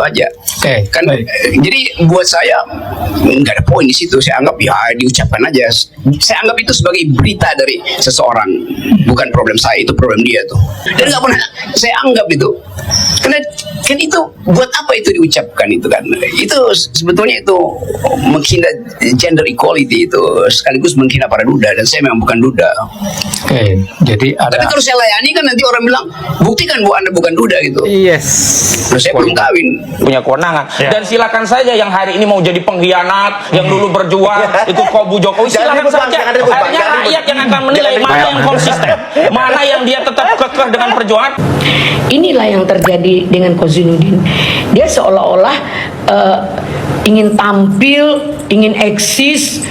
aja. Oke, Kan baik. jadi buat saya nggak ada poin di situ. Saya anggap ya diucapkan aja. Saya anggap itu sebagai berita dari seseorang, bukan problem saya, itu problem dia tuh. Dan nggak pernah saya anggap itu. Karena kan itu buat apa itu diucapkan itu kan? Itu sebetulnya itu menghina gender equality, itu sekaligus menghina para duda, dan saya memang bukan duda. Oke, jadi Tapi ada. kalau saya layani kan nanti orang bilang buktikan bahwa Anda bukan duda gitu. Yes. Loh, saya belum kawin. Punya kewenangan. Ya. Dan silakan saja yang hari ini mau jadi pengkhianat, yang dulu berjuang itu kubu Jokowi, Jangan silakan ribut, Bang. saja. Jangan ribut, Bang. Akhirnya Jangan ribut. rakyat yang akan menilai Jangan mana ribut. yang konsisten, mana yang dia tetap kekeh dengan perjuangan. Inilah yang terjadi dengan Kozinudin. Dia seolah-olah ingin tampil, ingin eksis,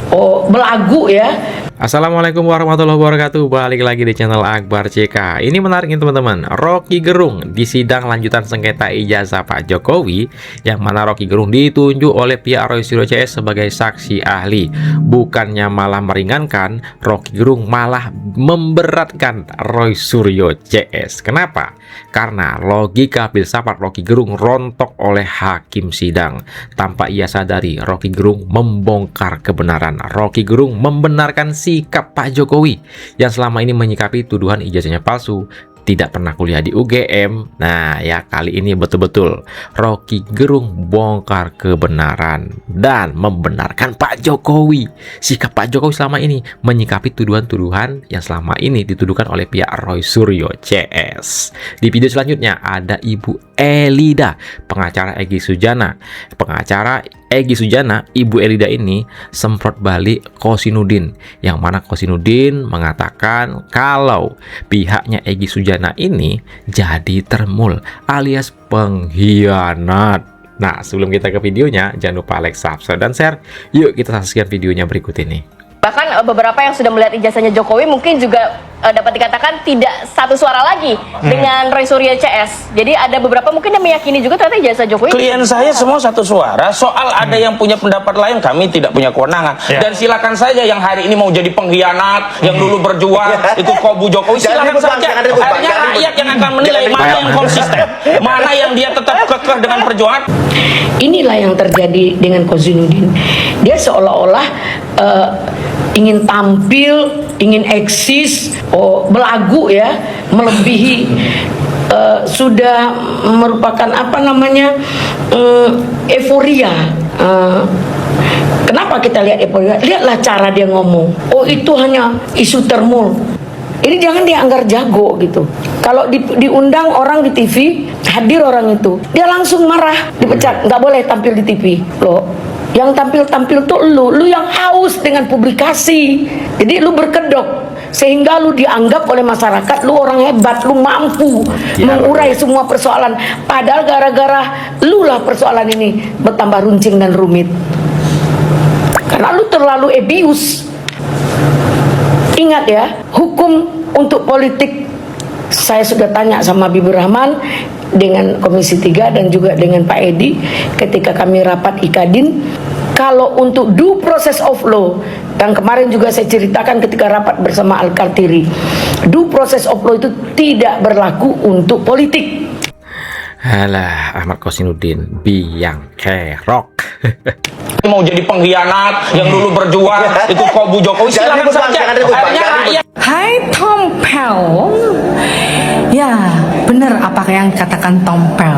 belagu ya. Assalamualaikum warahmatullahi wabarakatuh. Balik lagi di channel Akbar CK. Ini menarik nih teman-teman. Rocky Gerung di sidang lanjutan sengketa ijazah Pak Jokowi, yang mana Rocky Gerung ditunjuk oleh pihak Roy Suryo CS sebagai saksi ahli. Bukannya malah meringankan, Rocky Gerung malah memberatkan Roy Suryo CS. Kenapa? Karena logika filsafat Rocky Gerung rontok oleh hakim sidang. Tanpa ia sadari, Rocky Gerung membongkar kebenaran. Rocky Gerung membenarkan sikap Pak Jokowi yang selama ini menyikapi tuduhan ijazahnya palsu, tidak pernah kuliah di UGM. Nah ya, kali ini betul-betul Rocky Gerung bongkar kebenaran dan membenarkan Pak Jokowi. Sikap Pak Jokowi selama ini menyikapi tuduhan-tuduhan yang selama ini dituduhkan oleh pihak Roy Suryo CS. Di video selanjutnya ada Ibu Elida, pengacara Egy Sujana. Pengacara Egy Sujana, Ibu Elida ini semprot balik Kozinudin, yang mana Kozinudin mengatakan kalau pihaknya Egy Sujana ini jadi termul alias pengkhianat. Nah, sebelum kita ke videonya, jangan lupa like, subscribe, dan share. Yuk kita saksikan videonya berikut ini. Bahkan beberapa yang sudah melihat ijazahnya Jokowi mungkin juga dapat dikatakan tidak satu suara lagi dengan Roy Suryo CS. Jadi ada beberapa mungkin yang meyakini juga ternyata ijazah Jokowi. Klien saya semua satu suara. Soal ada yang punya pendapat lain, kami tidak punya kewenangan. Ya. Dan silakan saja yang hari ini mau jadi pengkhianat, yang dulu berjuang itu kubu Jokowi, Jangan silakan ribut, Bang. saja. Jangan ribut, Bang. Akhirnya Jangan ribut. rakyat yang akan menilai Jangan mana ribut. yang konsisten, mana yang dia tetap kekeh dengan perjuangan. Inilah yang terjadi dengan Kozinudin. Dia seolah-olah ingin tampil, ingin eksis, belagu ya, melebihi, sudah merupakan apa namanya, euforia. Kenapa kita lihat euforia? Lihatlah cara dia ngomong. Oh, itu hanya isu termul. Ini jangan dianggap jago gitu. Kalau diundang orang di TV, hadir orang itu, dia langsung marah, dipecat, nggak boleh tampil di TV. Loh, yang tampil-tampil tuh lu yang haus dengan publikasi. Jadi lu berkedok sehingga lu dianggap oleh masyarakat lu orang hebat, lu mampu mengurai semua persoalan. Padahal gara-gara lu lah persoalan ini bertambah runcing dan rumit. Karena lu terlalu abuse. Ingat ya, hukum untuk politik, saya sudah tanya sama Habibur Rahman dengan Komisi 3 dan juga dengan Pak Edi ketika kami rapat Ikadin. Kalau untuk due process of law, dan kemarin juga saya ceritakan ketika rapat bersama Al-Kartiri, due process of law itu tidak berlaku untuk politik. Halah, Ahmad Kozinudin biang kerok. Mau jadi pengkhianat, yang dulu berjuang itu kubu Jokowi, Jangan silakan ribut, Bang. saja. Jangan ribut, Bang. Akhirnya Jangan rakyat Hai Tompel. Ya, benar apa yang dikatakan Tompel,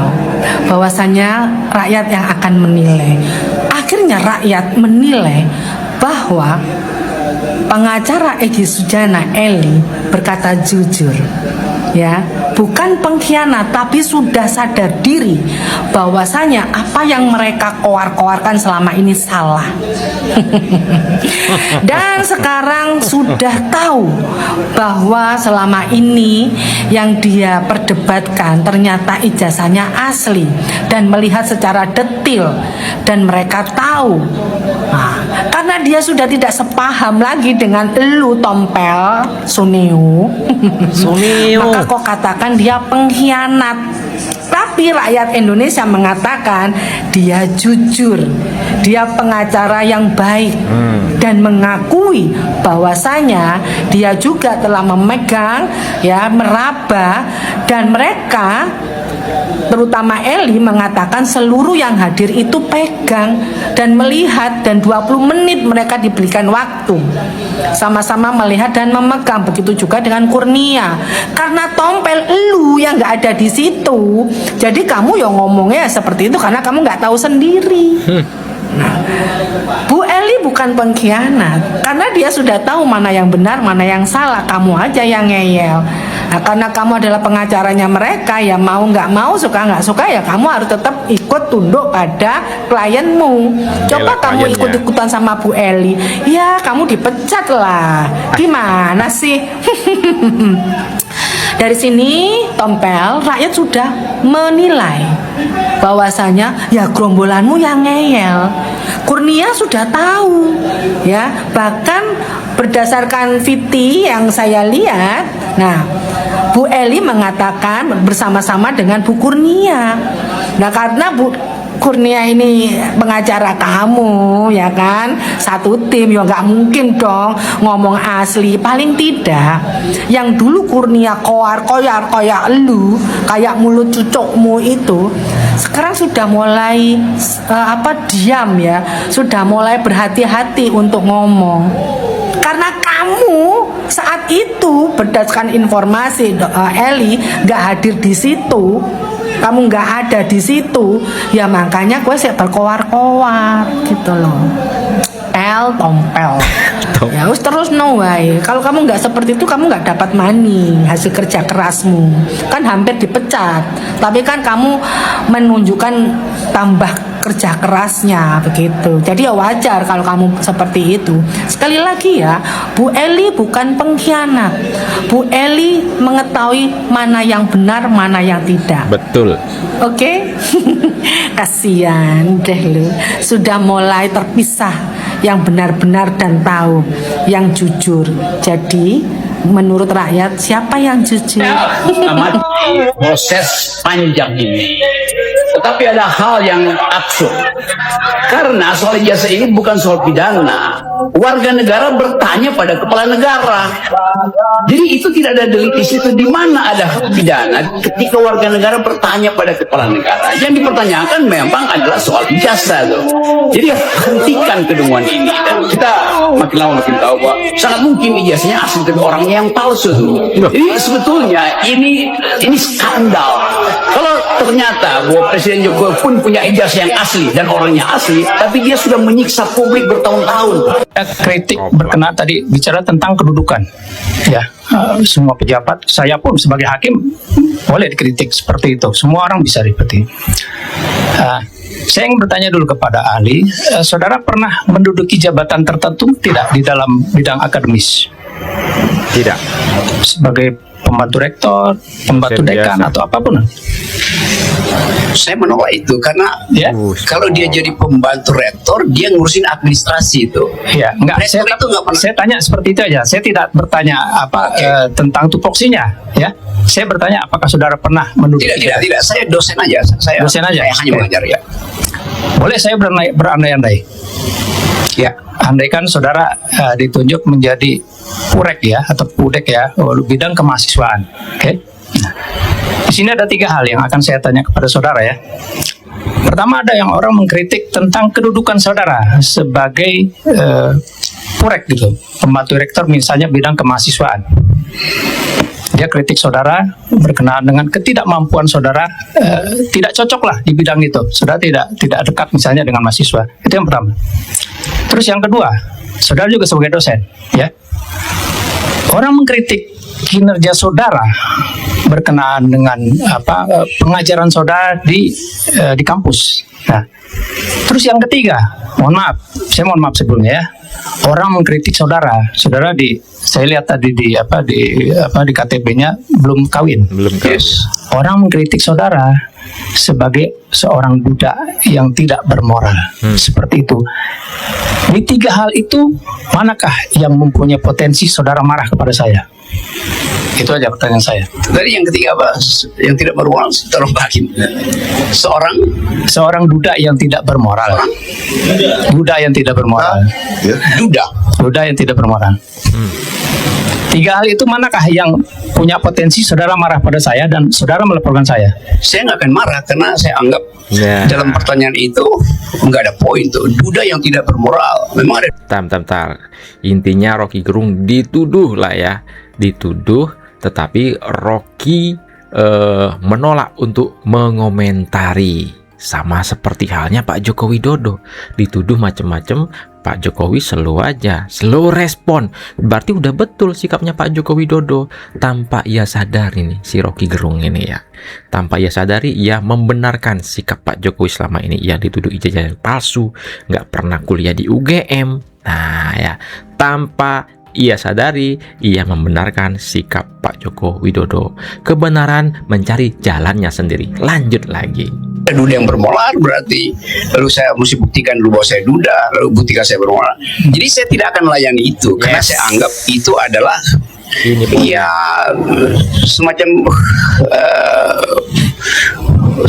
bahwasanya rakyat yang akan menilai. Akhirnya rakyat menilai bahwa pengacara Egy Sujana Eli berkata jujur, ya, bukan pengkhianat, tapi sudah sadar diri bahwasanya apa yang mereka koar-koarkan selama ini salah. Dan sekarang sudah tahu bahwa selama ini yang dia perdebatkan ternyata ijazahnya asli, dan melihat secara detil, dan mereka tahu. Nah, karena dia sudah tidak sepaham lagi dengan elu Tompel Suneu. Maka kok katakan dia pengkhianat. Tapi rakyat Indonesia mengatakan dia jujur, dia pengacara yang baik, dan mengakui bahwasanya dia juga telah memegang, ya, meraba, dan mereka terutama Eli mengatakan seluruh yang hadir itu pegang dan melihat, dan 20 menit mereka diberikan waktu sama-sama melihat dan memegang. Begitu juga dengan Kurnia. Karena Tompel lu yang nggak ada di situ, jadi kamu yang ngomongnya seperti itu karena kamu nggak tahu sendiri. Nah, Bu Eli bukan pengkhianat karena dia sudah tahu mana yang benar, mana yang salah. Kamu aja yang ngeyel. Nah, karena kamu adalah pengacaranya mereka, ya mau nggak mau, suka nggak suka, ya kamu harus tetap ikut tunduk pada klienmu. Coba Bela kamu kliennya. ikut-ikutan sama Bu Eli, ya kamu dipecat lah. Gimana sih? Dari sini Tompel, rakyat sudah menilai bahwasanya ya gerombolanmu yang ngeyel. Kurnia sudah tahu, ya, bahkan berdasarkan VT yang saya lihat, nah Bu Eli mengatakan bersama-sama dengan Bu Kurnia. Nah karena Bu Kurnia ini pengacara kamu, ya kan, satu tim, ya nggak mungkin dong ngomong asli. Paling tidak yang dulu Kurnia koyar elu kayak mulut cucukmu itu, sekarang sudah mulai diam, ya, sudah mulai berhati-hati untuk ngomong. Karena kamu saat itu berdasarkan informasi Eli nggak hadir di situ, kamu nggak ada di situ, ya makanya gue sih berkoar-koar gitu loh. Tompel. Ya wis terus no way. Kalau kamu nggak seperti itu, kamu nggak dapat money hasil kerja kerasmu. Kan hampir dipecat, tapi kan kamu menunjukkan tambah kerja kerasnya begitu. Jadi ya wajar kalau kamu seperti itu. Sekali lagi ya, Bu Eli bukan pengkhianat. Bu Eli mengetahui mana yang benar, mana yang tidak. Betul. Oke? Kasihan deh lu. Sudah mulai terpisah yang benar-benar dan tahu yang jujur. Jadi menurut rakyat siapa yang jujur? Amat proses panjang ini. Tetapi ada hal yang absurd. Karena soal ijazah ini bukan soal pidana. Warga negara bertanya pada kepala negara. Jadi itu tidak ada delik di situ. Di mana ada pidana ketika warga negara bertanya pada kepala negara? Yang dipertanyakan memang adalah soal ijazah tuh. Jadi hentikan kedunguan ini. Dan kita makin lama makin tahu bahwa sangat mungkin ijazahnya asli dari orangnya yang palsu tuh. Jadi sebetulnya ini skandal. Kalau ternyata bahwa Presiden Jokowi pun punya ijazah yang asli dan orangnya asli, tapi dia sudah menyiksa publik bertahun-tahun. kritik berkenaan tadi bicara tentang kedudukan, ya, semua pejabat, saya pun sebagai hakim boleh dikritik seperti itu. Semua orang bisa seperti itu. Saya ingin bertanya dulu kepada ahli, saudara pernah menduduki jabatan tertentu tidak di dalam bidang akademis? Tidak. Sebagai pembantu rektor, pembantu Dosen dekan, biasa. atau apapun? Saya menolak itu karena Ya, kalau dia jadi pembantu rektor, dia ngurusin administrasi itu. ya, enggak. Rektor itu nggak pernah. Saya tanya seperti itu aja. Saya tidak bertanya tentang tupoksinya, ya. Saya bertanya apakah saudara pernah menduduki? Tidak. Saya dosen aja. Saya Dosen aja? Saya hanya Oke. mengajar ya. Boleh saya berandai-andai? Ya. Andaikan saudara ditunjuk menjadi purek, ya, atau pudek, ya, bidang kemahasiswaan. Oke. Nah, di sini ada 3 hal yang akan saya tanya kepada saudara, ya. Pertama, ada yang orang mengkritik tentang kedudukan saudara sebagai purek gitu, pembantu rektor misalnya bidang kemahasiswaan. Dia kritik saudara berkenaan dengan ketidakmampuan saudara, tidak cocok lah di bidang itu. Saudara tidak dekat misalnya dengan mahasiswa. Itu yang pertama. Terus yang kedua, saudara juga sebagai dosen, ya. Orang mengkritik kinerja saudara berkenaan dengan pengajaran saudara di kampus. Nah, terus yang ketiga, saya mohon maaf sebelumnya, ya. Orang mengkritik saudara saya lihat tadi di KTP-nya belum kawin. Belum kawin. Orang mengkritik saudara sebagai seorang budak yang tidak bermoral. Seperti itu. Di 3 hal itu, manakah yang mempunyai potensi saudara marah kepada saya? Itu aja pertanyaan saya. Tadi yang ketiga apa? Yang tidak bermoral, tolong hakim. Seorang budak yang tidak bermoral. Budak yang tidak bermoral. Duda. Budak yang tidak bermoral. 3 hal itu manakah yang punya potensi saudara marah pada saya dan saudara melaporkan saya. Saya nggak akan marah karena saya anggap Ya. dalam pertanyaan itu nggak ada poin tuh. Duda yang tidak bermoral. Memang ada. Tar. Intinya Rocky Gerung dituduh lah ya, dituduh, tetapi Rocky menolak untuk mengomentari. Sama seperti halnya Pak Joko Widodo, dituduh macam-macam, Pak Jokowi slow aja, slow respon. Berarti udah betul sikapnya Pak Joko Widodo. Tanpa ia sadari nih, si Rocky Gerung ini ya, tanpa ia sadari, ia membenarkan sikap Pak Jokowi selama ini. Ia dituduh ijazah palsu, nggak pernah kuliah di UGM. Nah ya, tanpa ia sadari, ia membenarkan sikap Pak Joko Widodo. Kebenaran mencari jalannya sendiri. Lanjut lagi. Duda yang bermoral berarti lalu saya mesti buktikan dulu bahwa saya duda, lalu buktikan saya bermoral. Jadi saya tidak akan melayani itu karena saya anggap itu adalah ya semacam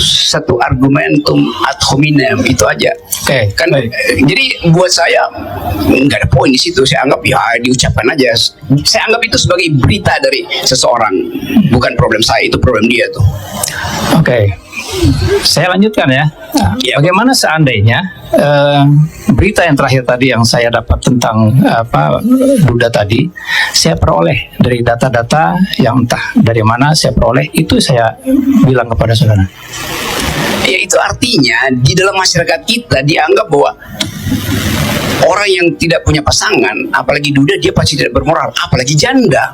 satu argumentum ad hominem, itu aja. Oke, Kan baik. jadi buat saya nggak ada poin di situ. Saya anggap ya diucapkan aja. Saya anggap itu sebagai berita dari seseorang, bukan problem saya, itu problem dia tuh. Oke. Saya lanjutkan ya. Nah, Ya. bagaimana seandainya berita yang terakhir tadi yang saya dapat tentang duda tadi, saya peroleh dari data-data yang entah dari mana saya peroleh, itu saya bilang kepada saudara. Ya itu artinya di dalam masyarakat kita dianggap bahwa orang yang tidak punya pasangan, apalagi duda, dia pasti tidak bermoral, apalagi janda.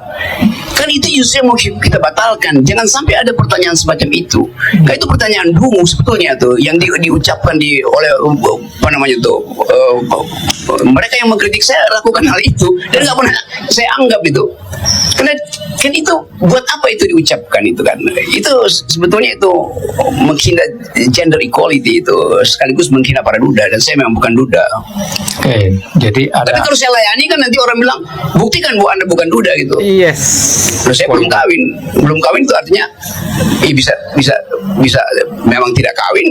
Kan itu justru yang mau kita batalkan. Jangan sampai ada pertanyaan semacam itu. Nah, itu pertanyaan dungu sebetulnya tuh yang diucapkan oleh apa namanya tuh mereka yang mengkritik saya lakukan hal itu dan nggak pernah saya anggap itu. Karena kan itu buat apa itu diucapkan itu kan? Itu sebetulnya itu menghina gender equality, itu sekaligus menghina para duda, dan saya memang bukan duda. Oke, jadi Tapi ada. kalau saya layani kan nanti orang bilang buktikan bahwa Anda bukan duda gitu. Yes. Loh, saya belum kawin itu artinya bisa memang tidak kawin.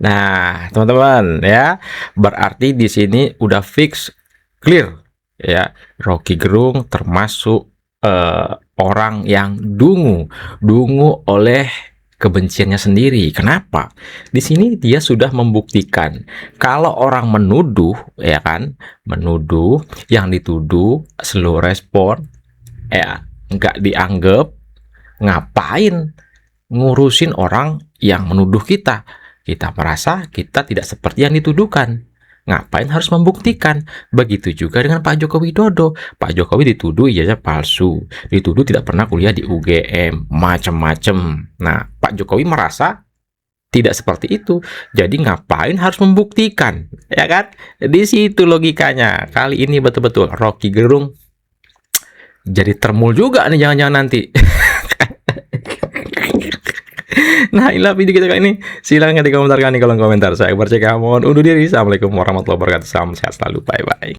Nah, teman-teman ya, berarti di sini udah fix clear ya. Rocky Gerung termasuk orang yang dungu oleh kebenciannya sendiri. Kenapa? Di sini dia sudah membuktikan kalau orang menuduh, ya kan, menuduh, yang dituduh slow respon, ya nggak dianggap, ngapain ngurusin orang yang menuduh kita? Kita merasa kita tidak seperti yang dituduhkan. Ngapain harus membuktikan? Begitu juga dengan Pak Joko Widodo. Pak Jokowi dituduh ijazah palsu, dituduh tidak pernah kuliah di UGM, macam-macam. Nah, Pak Jokowi merasa tidak seperti itu. Jadi ngapain harus membuktikan? Ya kan? Di situ logikanya. Kali ini betul-betul Rocky Gerung jadi termul juga nih, jangan-jangan nanti. Nah, inilah video kita kali ini. Silahkan dikomentarkan di kolom komentar. Saya Akbar CK, mohon undur diri. Assalamualaikum warahmatullahi wabarakatuh. Salam sehat selalu. Bye-bye.